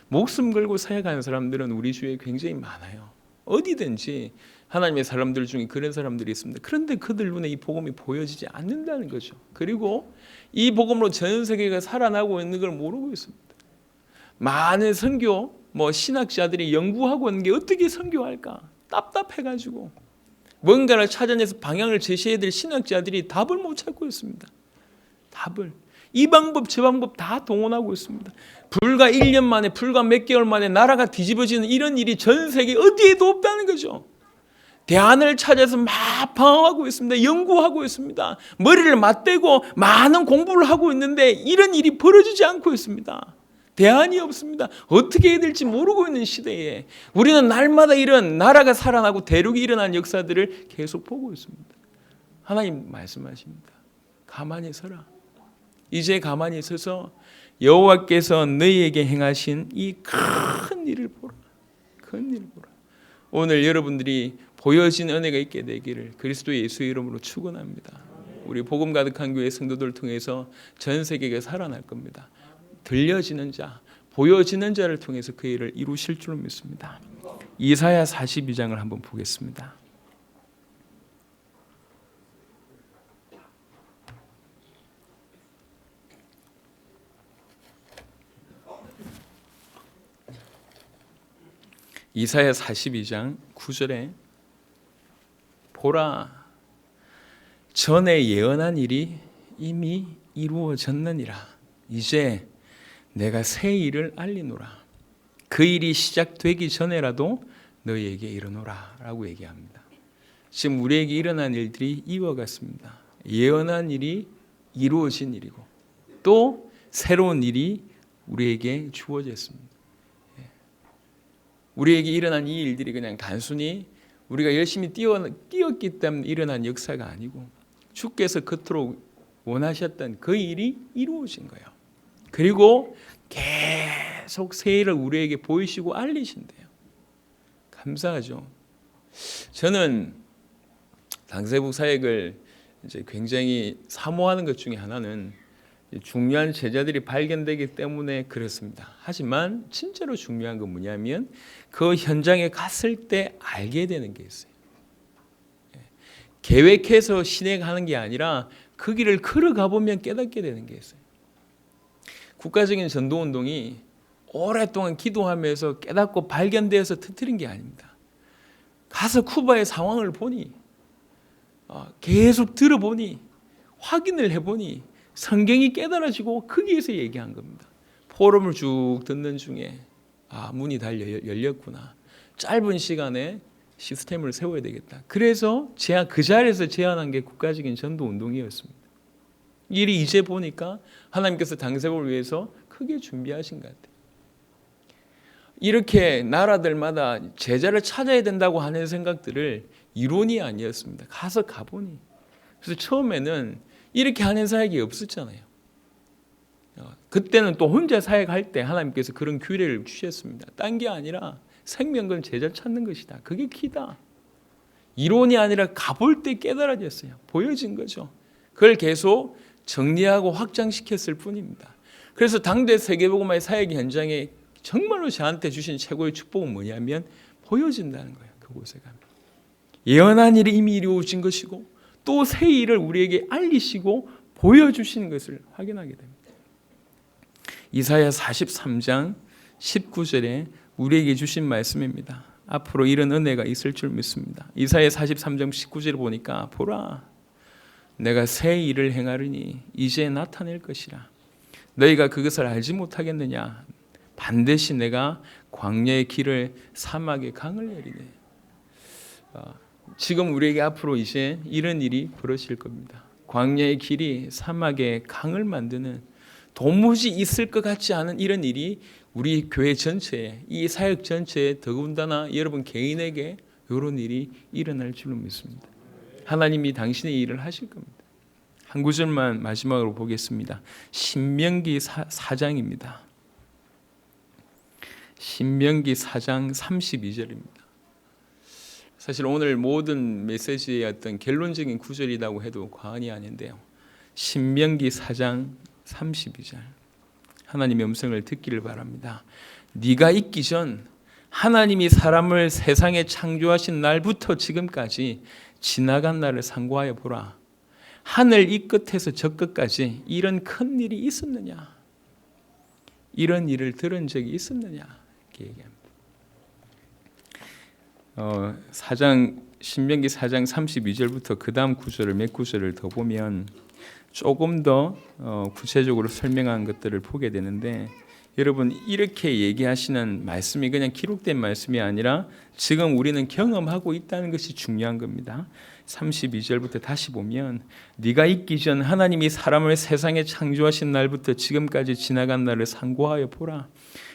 목숨 걸고 사역하는 사람들은 우리 주위에 굉장히 많아요. 어디든지 하나님의 사람들 중에 그런 사람들이 있습니다. 그런데 그들 눈에 이 복음이 보여지지 않는다는 거죠. 그리고 이 복음으로 전 세계가 살아나고 있는 걸 모르고 있습니다. 많은 선교 신학자들이 연구하고 있는 게 어떻게 선교할까? 답답해가지고 뭔가를 찾아내서 방향을 제시해야 될 신학자들이 답을 못 찾고 있습니다. 이 방법 저 방법 다 동원하고 있습니다. 불과 1년 만에 불과 몇 개월 만에 나라가 뒤집어지는 이런 일이 전 세계 어디에도 없다는 거죠. 대안을 찾아서 막 방황하고 있습니다. 연구하고 있습니다. 머리를 맞대고 많은 공부를 하고 있는데 이런 일이 벌어지지 않고 있습니다. 대안이 없습니다. 어떻게 해야 될지 모르고 있는 시대에 우리는 날마다 이런 나라가 살아나고 대륙이 일어난 역사들을 계속 보고 있습니다. 하나님 말씀하십니다. 가만히 서라. 이제 가만히 서서 여호와께서 너희에게 행하신 이 큰 일을 보라. 큰 일을 보라. 오늘 여러분들이 보여진 은혜가 있게 되기를 그리스도 예수의 이름으로 축원합니다. 우리 복음 가득한 교회 성도들 통해서 전 세계가 살아날 겁니다. 들려지는 자, 보여지는 자를 통해서 그 일을 이루실 줄 믿습니다. 이사야 42장을 한번 보겠습니다. 이사야 42장 9절에 보라, 전에 예언한 일이 이미 이루어졌느니라. 이제 내가 새 일을 알리노라. 그 일이 시작되기 전에라도 너희에게 이르노라 라고 얘기합니다. 지금 우리에게 일어난 일들이 이와 같습니다. 예언한 일이 이루어진 일이고 또 새로운 일이 우리에게 주어졌습니다. 우리에게 일어난 이 일들이 그냥 단순히 우리가 열심히 뛰었기 때문에 일어난 역사가 아니고 주께서 그토록 원하셨던 그 일이 이루어진 거예요. 그리고 계속 새 일을 우리에게 보이시고 알리신대요. 감사하죠. 저는 당세북 사역을 이제 굉장히 사모하는 것 중에 하나는 중요한 제자들이 발견되기 때문에 그렇습니다. 하지만 진짜로 중요한 건 뭐냐면 그 현장에 갔을 때 알게 되는 게 있어요. 계획해서 실행하는 게 아니라 그 길을 걸어가 보면 깨닫게 되는 게 있어요. 국가적인 전도운동이 오랫동안 기도하면서 깨닫고 발견되어서 터뜨린 게 아닙니다. 가서 쿠바의 상황을 보니 계속 들어보니 확인을 해보니 성경이 깨달아지고 거기에서 얘기한 겁니다. 포럼을 쭉 듣는 중에 문이 다 열렸구나. 짧은 시간에 시스템을 세워야 되겠다. 그래서 그 자리에서 제안한 게 국가적인 전도운동이었습니다. 일이 이제 보니까 하나님께서 당세복을 위해서 크게 준비하신 것 같아요. 이렇게 나라들마다 제자를 찾아야 된다고 하는 생각들을 이론이 아니었습니다. 가보니. 그래서 처음에는 이렇게 하는 사역이 없었잖아요. 그때는 또 혼자 사역할 때 하나님께서 그런 규례를 주셨습니다. 딴 게 아니라 생명건 제자를 찾는 것이다. 그게 키다. 이론이 아니라 가볼 때 깨달아졌어요. 보여진 거죠. 그걸 계속 정리하고 확장시켰을 뿐입니다. 그래서 당대 세계복음화의 사역 현장에 정말로 저한테 주신 최고의 축복은 뭐냐면 보여진다는 거예요. 그곳에 가면. 예언한 일이 이미 이루어진 것이고 또 새 일을 우리에게 알리시고 보여주시는 것을 확인하게 됩니다. 이사야 43장 19절에 우리에게 주신 말씀입니다. 앞으로 이런 은혜가 있을 줄 믿습니다. 이사야 43장 19절을 보니까 보라 내가 새 일을 행하리니 이제 나타낼 것이라. 너희가 그것을 알지 못하겠느냐. 반드시 내가 광야의 길을 사막의 강을 내리네. 지금 우리에게 앞으로 이제 이런 일이 벌어질 겁니다. 광야의 길이 사막의 강을 만드는 도무지 있을 것 같지 않은 이런 일이 우리 교회 전체에 이 사역 전체에 더군다나 여러분 개인에게 이런 일이 일어날 줄로 믿습니다. 하나님이 당신의 일을 하실 겁니다. 한 구절만 마지막으로 보겠습니다. 신명기 4장입니다. 신명기 4장 32절입니다. 사실 오늘 모든 메시지의 어떤 결론적인 구절이라고 해도 과언이 아닌데요. 신명기 4장 32절 하나님의 음성을 듣기를 바랍니다. 네가 있기 전 하나님이 사람을 세상에 창조하신 날부터 지금까지 지나간 날을 상고하여 보라. 하늘 이 끝에서 저 끝까지 이런 큰 일이 있었느냐? 이런 일을 들은 적이 있었느냐? 이렇게 얘기합니다. 신명기 4장 32절부터 그 다음 구절을 몇 구절을 더 보면 조금 더 구체적으로 설명한 것들을 보게 되는데 여러분 이렇게 얘기하시는 말씀이 그냥 기록된 말씀이 아니라 지금 우리는 경험하고 있다는 것이 중요한 겁니다. 32절부터 다시 보면 네가 있기 전 하나님이 사람을 세상에 창조하신 날부터 지금까지 지나간 날을 상고하여 보라.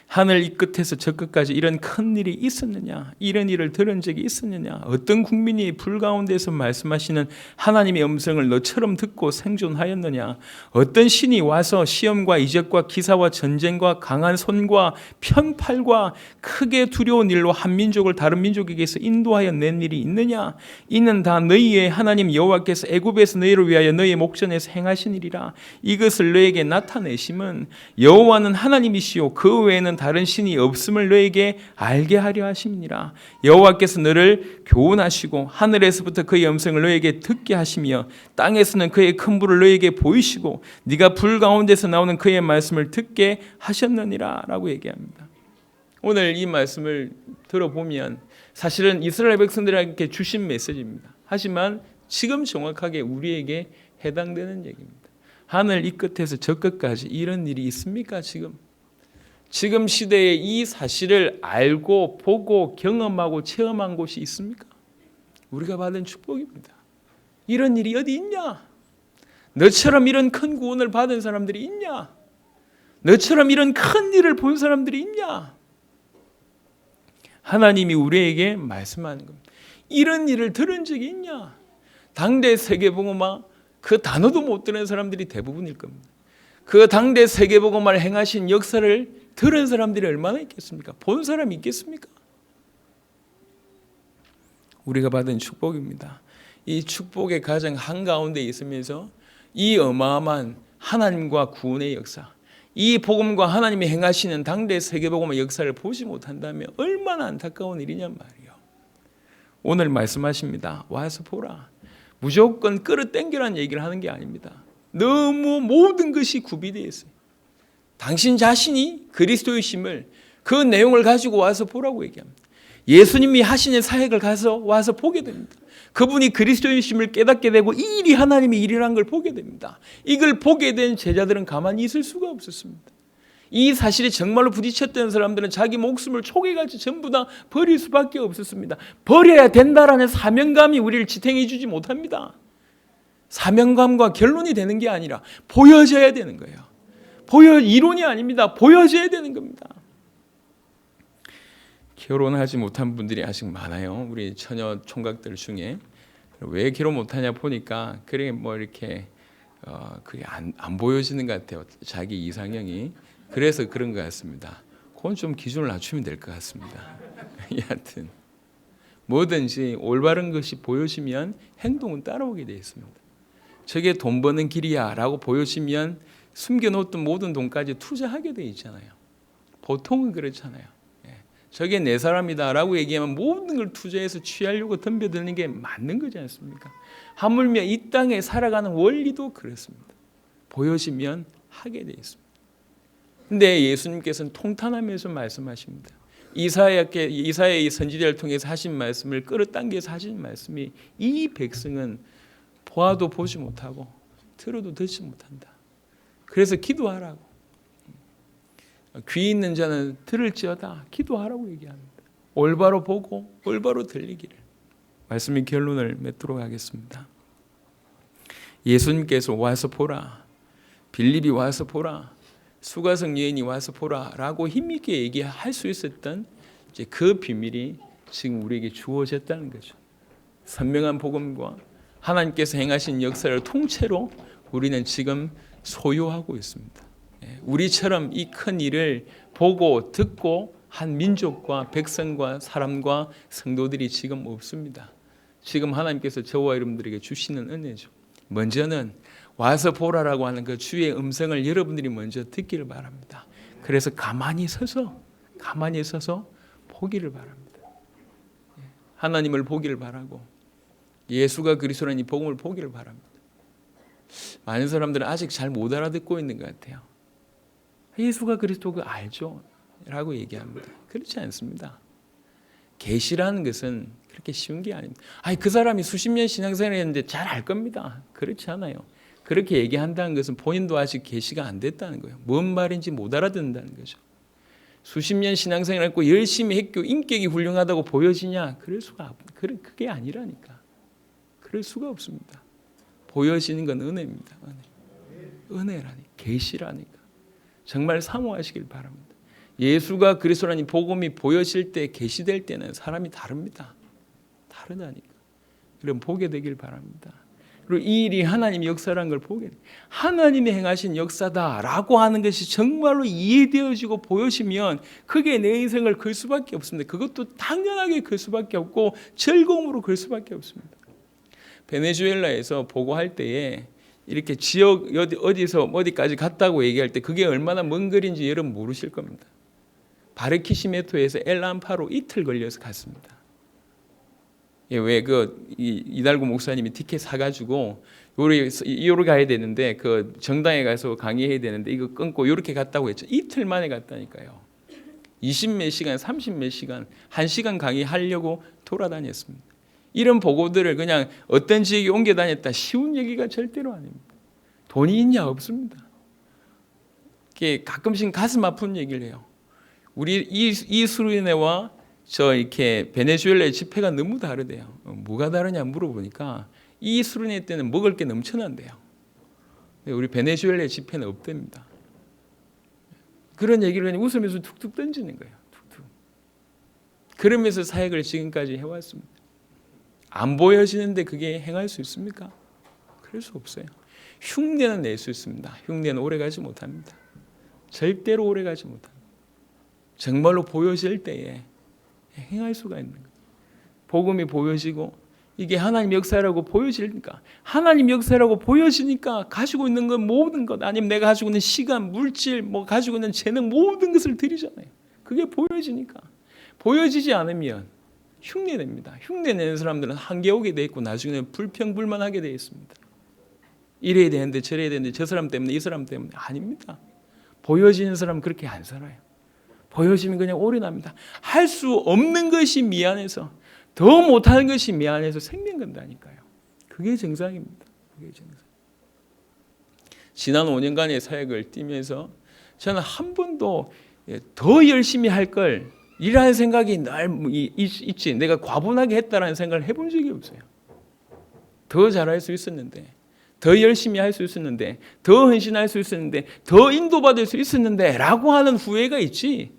하늘 이 끝에서 저 끝까지 이런 큰 일이 있었느냐? 이런 일을 들은 적이 있었느냐? 어떤 국민이 불 가운데서 말씀하시는 하나님의 음성을 너처럼 듣고 생존하였느냐? 어떤 신이 와서 시험과 이적과 기사와 전쟁과 강한 손과 편팔과 크게 두려운 일로 한 민족을 다른 민족에게서 인도하여 낸 일이 있느냐? 이는 다 너희의 하나님 여호와께서 애굽에서 너희를 위하여 너희의 목전에서 행하신 일이라. 이것을 너희에게 나타내심은 여호와는 하나님이시요 그 외에는 다른 신이 없음을 너에게 알게 하려 하심이니라. 여호와께서 너를 교훈하시고 하늘에서부터 그의 음성을 너에게 듣게 하시며 땅에서는 그의 큰 불을 너에게 보이시고 네가 불 가운데서 나오는 그의 말씀을 듣게 하셨느니라 라고 얘기합니다. 오늘 이 말씀을 들어보면 사실은 이스라엘 백성들에게 주신 메시지입니다. 하지만 지금 정확하게 우리에게 해당되는 얘기입니다. 하늘 이 끝에서 저 끝까지 이런 일이 있습니까? 지금 시대에 이 사실을 알고 보고 경험하고 체험한 곳이 있습니까? 우리가 받은 축복입니다. 이런 일이 어디 있냐? 너처럼 이런 큰 구원을 받은 사람들이 있냐? 너처럼 이런 큰 일을 본 사람들이 있냐? 하나님이 우리에게 말씀하는 겁니다. 이런 일을 들은 적이 있냐? 당대 세계복음화 그 단어도 못 들은 사람들이 대부분일 겁니다. 그 당대 세계복음화를 행하신 역사를 들은 사람들이 얼마나 있겠습니까? 본 사람이 있겠습니까? 우리가 받은 축복입니다. 이 축복의 가장 한가운데 있으면서 이 어마어마한 하나님과 구원의 역사, 이 복음과 하나님이 행하시는 당대 세계복음의 역사를 보지 못한다면 얼마나 안타까운 일이냔 말이에요. 오늘 말씀하십니다. 와서 보라. 무조건 끌어당기라는 얘기를 하는 게 아닙니다. 너무 모든 것이 구비되어 있어요. 당신 자신이 그리스도이심을 그 내용을 가지고 와서 보라고 얘기합니다. 예수님이 하시는 사역을 가서 와서 보게 됩니다. 그분이 그리스도이심을 깨닫게 되고 이 일이 하나님의 일이라는 걸 보게 됩니다. 이걸 보게 된 제자들은 가만히 있을 수가 없었습니다. 이 사실에 정말로 부딪혔던 사람들은 자기 목숨을 초기같이 전부 다 버릴 수밖에 없었습니다. 버려야 된다라는 사명감이 우리를 지탱해 주지 못합니다. 사명감과 결론이 되는 게 아니라 보여져야 되는 거예요. 이론이 아닙니다. 보여져야 되는 겁니다. 결혼하지 못한 분들이 아직 많아요. 우리 처녀 총각들 중에. 왜 결혼 못하냐 보니까 그게 뭐 이렇게 그게 안 보여지는 것 같아요. 자기 이상형이. 그래서 그런 것 같습니다. 그건 좀 기준을 낮추면 될 것 같습니다. 여하튼 뭐든지 올바른 것이 보여지면 행동은 따라오게 되어 있습니다. 저게 돈 버는 길이야 라고 보여지면 숨겨놓던 모든 돈까지 투자하게 되어 있잖아요. 보통은 그렇잖아요. 저게 내 사람이다 라고 얘기하면 모든 걸 투자해서 취하려고 덤벼드는 게 맞는 거지 않습니까? 하물며 이 땅에 살아가는 원리도 그렇습니다. 보여지면 하게 되어 있습니다. 근데 예수님께서는 통탄하면서 말씀하십니다. 이사야의 선지자를 통해서 하신 말씀을 끌어당겨서 하신 말씀이 이 백성은 보아도 보지 못하고 들어도 듣지 못한다. 그래서 기도하라고. 귀 있는 자는 들을지어다 기도하라고 얘기합니다. 올바로 보고 올바로 들리기를. 말씀의 결론을 맺도록 하겠습니다. 예수님께서 와서 보라, 빌립이 와서 보라, 수가성 여인이 와서 보라라고 힘있게 얘기할 수 있었던 이제 그 비밀이 지금 우리에게 주어졌다는 거죠. 선명한 복음과 하나님께서 행하신 역사를 통째로 우리는 지금 소유하고 있습니다. 우리처럼 이 큰 일을 보고 듣고 한 민족과 백성과 사람과 성도들이 지금 없습니다. 지금 하나님께서 저와 여러분들에게 주시는 은혜죠. 먼저는 와서 보라라고 하는 그 주의 음성을 여러분들이 먼저 듣기를 바랍니다. 그래서 가만히 서서 보기를 바랍니다. 하나님을 보기를 바라고 예수가 그리스도라는 이 복음을 보기를 바랍니다. 많은 사람들은 아직 잘 못 알아듣고 있는 것 같아요. 예수가 그리스도가 알죠? 라고 얘기합니다. 그렇지 않습니다. 계시라는 것은 그렇게 쉬운 게 아닙니다. 그 사람이 수십 년 신앙생활을 했는데 잘 알 겁니다. 그렇지 않아요. 그렇게 얘기한다는 것은 본인도 아직 계시가 안 됐다는 거예요. 뭔 말인지 못 알아듣는다는 거죠. 수십 년 신앙생활을 했고 열심히 했고 인격이 훌륭하다고 보여지냐? 그게 아니라니까. 그럴 수가 없습니다. 보여지는 건 은혜입니다. 은혜라니, 계시라니까. 정말 사모하시길 바랍니다. 예수가 그리스도라는 복음이 보여질 때, 계시될 때는 사람이 다릅니다. 다르다니까. 그럼 보게 되길 바랍니다. 그리고 이 일이 하나님의 역사라는 걸 보게 돼요. 하나님이 행하신 역사다라고 하는 것이 정말로 이해되어지고 보여지면 그게 내 인생을 걸 수밖에 없습니다. 그것도 당연하게 걸 수밖에 없고 즐거움으로 걸 수밖에 없습니다. 베네수엘라에서 보고할 때에 이렇게 지역 어디서 어디까지 갔다고 얘기할 때 그게 얼마나 먼 거리인지 여러분 모르실 겁니다. 바르키시메토에서 엘람파로 이틀 걸려서 갔습니다. 왜 이달구 목사님이 티켓 사가지고 요리 가야 되는데 그 정당에 가서 강의해야 되는데 이거 끊고 요렇게 갔다고 했죠. 이틀 만에 갔다니까요. 20몇 시간, 30몇 시간, 1시간 강의하려고 돌아다녔습니다. 이런 보고들을 그냥 어떤 지역에 옮겨 다녔다 쉬운 얘기가 절대로 아닙니다. 돈이 있냐? 없습니다. 가끔씩 가슴 아픈 얘기를 해요. 우리 이 수르네와 저 이렇게 베네수엘라의 지폐가 너무 다르대요. 뭐가 다르냐 물어보니까 이 수르네 때는 먹을 게 넘쳐난대요. 우리 베네수엘라의 지폐는 없답니다. 그런 얘기를 그냥 웃으면서 툭툭 던지는 거예요. 툭툭. 그러면서 사역을 지금까지 해왔습니다. 안 보여지는데 그게 행할 수 있습니까? 그럴 수 없어요. 흉내는 낼 수 있습니다. 흉내는 오래가지 못합니다. 절대로 오래가지 못합니다. 정말로 보여질 때에 행할 수가 있는 거예요. 복음이 보여지고 이게 하나님 역사라고 보여지니까, 하나님 역사라고 보여지니까 가지고 있는 건 모든 것, 아니면 내가 가지고 있는 시간, 물질, 뭐 가지고 있는 재능 모든 것을 드리잖아요. 그게 보여지니까. 보여지지 않으면 흉내냅니다. 흉내내는 사람들은 한계 오게 돼 있고 나중에는 불평불만하게 돼 있습니다. 이래야 되는데 저래야 되는데 저 사람 때문에 이 사람 때문에. 아닙니다. 보여지는 사람은 그렇게 안 살아요. 보여지면 그냥 올인합니다. 할 수 없는 것이 미안해서, 더 못하는 것이 미안해서 생명 건다니까요. 그게 정상입니다. 그게 정상. 지난 5년간의 사역을 뛰면서 저는 한 번도 더 열심히 할 걸 이라는 생각이 늘 있지, 내가 과분하게 했다라는 생각을 해본 적이 없어요. 더 잘할 수 있었는데, 더 열심히 할 수 있었는데, 더 헌신할 수 있었는데, 더 인도받을 수 있었는데 라고 하는 후회가 있지.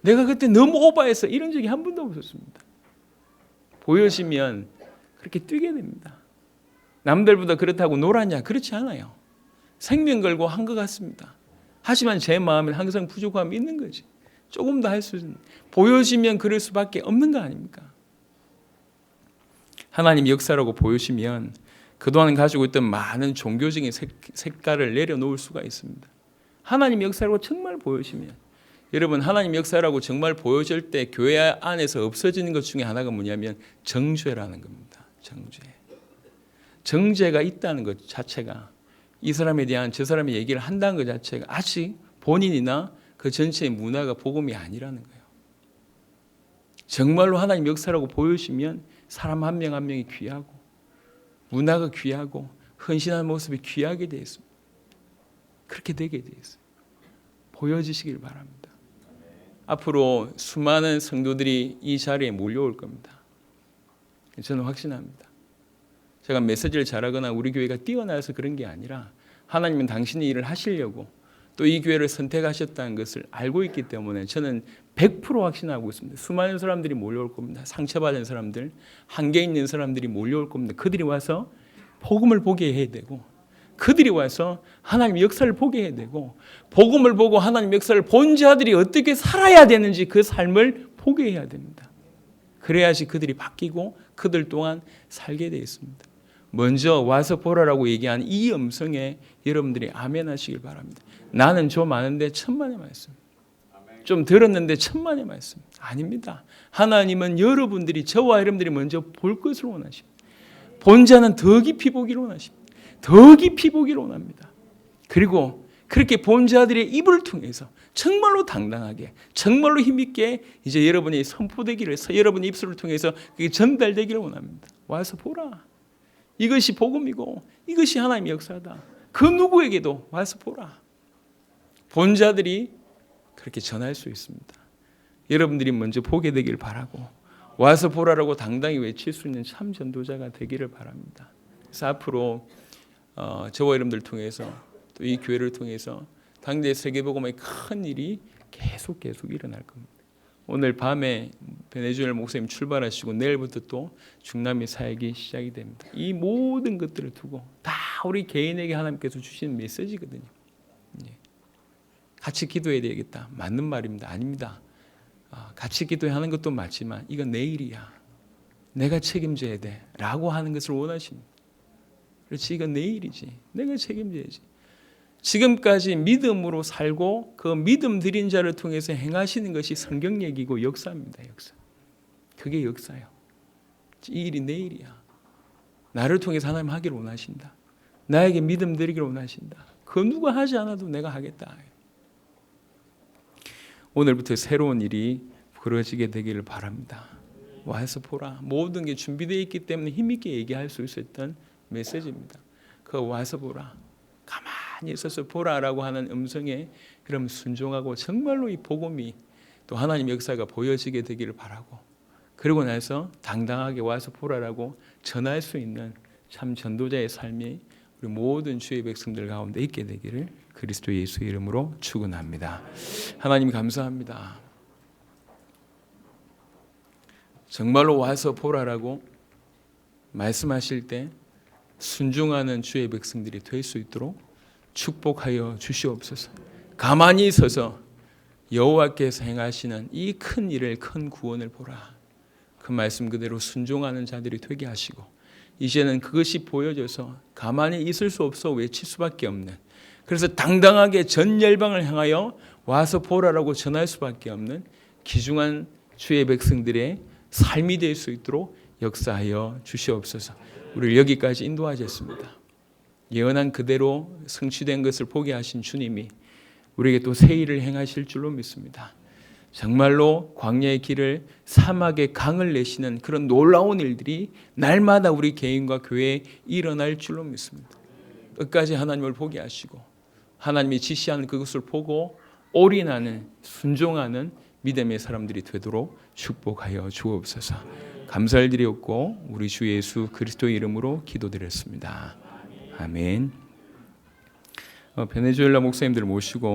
내가 그때 너무 오버해서 이런 적이 한 번도 없었습니다. 보여지면 그렇게 뛰게 됩니다. 남들보다 그렇다고 놀았냐? 그렇지 않아요. 생명 걸고 한 것 같습니다. 하지만 제 마음에 항상 부족함이 있는 거지. 조금 더 할 수 있는, 보여지면 그럴 수밖에 없는 거 아닙니까? 하나님 역사라고 보여지면 그동안 가지고 있던 많은 종교적인 색깔을 내려놓을 수가 있습니다. 하나님 역사라고 정말 보여지면, 여러분, 하나님 역사라고 정말 보여질 때 교회 안에서 없어지는 것 중에 하나가 뭐냐면 정죄라는 겁니다. 정죄가 있다는 것 자체가, 이 사람에 대한 저 사람의 얘기를 한다는 것 자체가 아직 본인이나 그 전체의 문화가 복음이 아니라는 거예요. 정말로 하나님 역사라고 보여지면 사람 한 명 한 명이 귀하고, 문화가 귀하고, 헌신하는 모습이 귀하게 되어 있습니다. 그렇게 되게 되어 있어요. 보여지시길 바랍니다. 앞으로 수많은 성도들이 이 자리에 몰려올 겁니다. 저는 확신합니다. 제가 메시지를 잘하거나 우리 교회가 뛰어나서 그런 게 아니라 하나님은 당신이 일을 하시려고 또 이 교회를 선택하셨다는 것을 알고 있기 때문에 저는 100% 확신하고 있습니다. 수많은 사람들이 몰려올 겁니다. 상처받은 사람들, 한계 있는 사람들이 몰려올 겁니다. 그들이 와서 복음을 보게 해야 되고, 그들이 와서 하나님 역사를 보게 해야 되고, 복음을 보고 하나님 역사를 본 자들이 어떻게 살아야 되는지 그 삶을 보게 해야 됩니다. 그래야지 그들이 바뀌고 그들 또한 살게 되어 있습니다. 먼저 와서 보라라고 얘기한 이 음성에 여러분들이 아멘 하시길 바랍니다. 나는 좀 아는데 천만의 말씀, 좀 들었는데 천만의 말씀. 아닙니다. 하나님은 여러분들이, 저와 여러분들이 먼저 볼 것을 원하십니다. 본 자는 더 깊이 보기를 원하십니다. 더 깊이 보기를 원합니다. 그리고 그렇게 본 자들의 입을 통해서 정말로 당당하게, 정말로 힘있게 이제 여러분이 선포되기를 해서 여러분의 입술을 통해서 그게 전달되기를 원합니다. 와서 보라. 이것이 복음이고 이것이 하나님의 역사다. 그 누구에게도 와서 보라. 본 자들이 그렇게 전할 수 있습니다. 여러분들이 먼저 보게 되길 바라고, 와서 보라라고 당당히 외칠 수 있는 참 전도자가 되기를 바랍니다. 그래서 앞으로 저와 여러분들 통해서 또 이 교회를 통해서 당대 세계복음의 큰 일이 계속 일어날 겁니다. 오늘 밤에 베네수엘라 목사님 출발하시고 내일부터 또 중남미 사역이 시작이 됩니다. 이 모든 것들을 두고 다 우리 개인에게 하나님께서 주시는 메시지거든요. 같이 기도해야 되겠다. 맞는 말입니다. 아닙니다. 같이 기도하는 것도 맞지만 이건 내 일이야. 내가 책임져야 돼. 라고 하는 것을 원하십니다. 그렇지, 이건 내 일이지. 내가 책임져야지. 지금까지 믿음으로 살고 그 믿음 드린 자를 통해서 행하시는 것이 성경 얘기고 역사입니다. 역사. 그게 역사예요. 이 일이 내 일이야. 나를 통해서 하나님 하기를 원하신다. 나에게 믿음 드리기를 원하신다. 그 누가 하지 않아도 내가 하겠다. 오늘부터 새로운 일이 벌어지게 되기를 바랍니다. 와서 보라. 모든 게 준비되어 있기 때문에 힘있게 얘기할 수 있었던 메시지입니다. 그 와서 보라. 가만히 있어서 보라라고 하는 음성에 그럼 순종하고 정말로 이 복음이 또 하나님 역사가 보여지게 되기를 바라고, 그러고 나서 당당하게 와서 보라라고 전할 수 있는 참 전도자의 삶이 우리 모든 주의 백성들 가운데 있게 되기를 그리스도 예수 이름으로 축원합니다. 하나님 감사합니다. 정말로 와서 보라라고 말씀하실 때 순종하는 주의 백성들이 될 수 있도록 축복하여 주시옵소서. 가만히 서서 여호와께서 행하시는 이 큰 일을, 큰 구원을 보라. 그 말씀 그대로 순종하는 자들이 되게 하시고, 이제는 그것이 보여져서 가만히 있을 수 없어 외칠 수밖에 없는, 그래서 당당하게 전 열방을 향하여 와서 보라라고 전할 수밖에 없는 귀중한 주의 백성들의 삶이 될 수 있도록 역사하여 주시옵소서. 우리를 여기까지 인도하셨습니다. 예언한 그대로 성취된 것을 보게 하신 주님이 우리에게 또 새 일을 행하실 줄로 믿습니다. 정말로 광야의 길을, 사막의 강을 내시는 그런 놀라운 일들이 날마다 우리 개인과 교회에 일어날 줄로 믿습니다. 끝까지 하나님을 보게 하시고 하나님이 지시하는 그것을 보고 올인하는, 순종하는 믿음의 사람들이 되도록 축복하여 주옵소서. 감사를 드렸고 우리 주 예수 그리스도의 이름으로 기도드렸습니다. 아멘. 베네수엘라 목사님들을 모시고